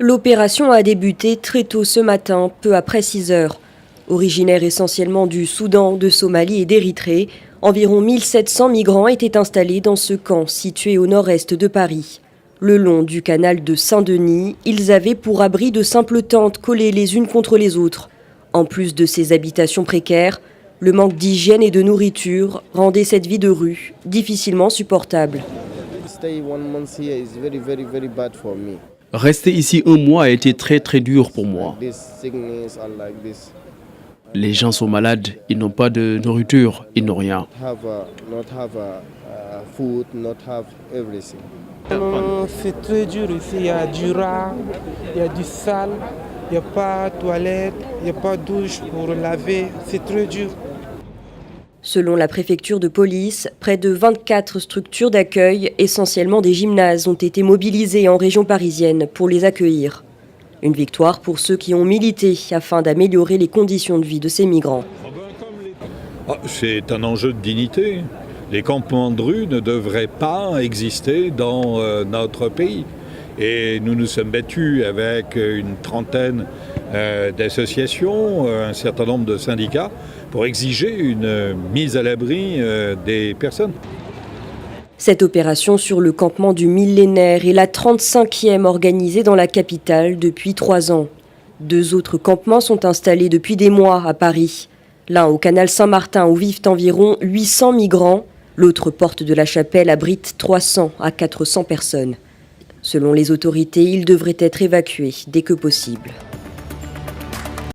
L'opération a débuté très tôt ce matin, peu après 6 heures. Originaires essentiellement du Soudan, de Somalie et d'Érythrée, environ 1700 migrants étaient installés dans ce camp situé au nord-est de Paris. Le long du canal de Saint-Denis, ils avaient pour abri de simples tentes collées les unes contre les autres. En plus de ces habitations précaires, le manque d'hygiène et de nourriture rendait cette vie de rue difficilement supportable. Rester ici un mois a été très dur pour moi. Les gens sont malades, ils n'ont pas de nourriture, ils n'ont rien. C'est très dur ici, il y a du rat, il y a du sale, il n'y a pas de toilette, il n'y a pas de douche pour laver, c'est très dur. Selon la préfecture de police, près de 24 structures d'accueil, essentiellement des gymnases, ont été mobilisées en région parisienne pour les accueillir. Une victoire pour ceux qui ont milité afin d'améliorer les conditions de vie de ces migrants. C'est un enjeu de dignité. Les campements de rue ne devraient pas exister dans notre pays. Et nous nous sommes battus avec une trentaine d'associations, un certain nombre de syndicats, pour exiger une mise à l'abri des personnes. Cette opération sur le campement du Millénaire est la 35e organisée dans la capitale depuis 3 ans. 2 autres campements sont installés depuis des mois à Paris. L'un au canal Saint-Martin où vivent environ 800 migrants. L'autre porte de la Chapelle abrite 300 à 400 personnes. Selon les autorités, ils devraient être évacués dès que possible.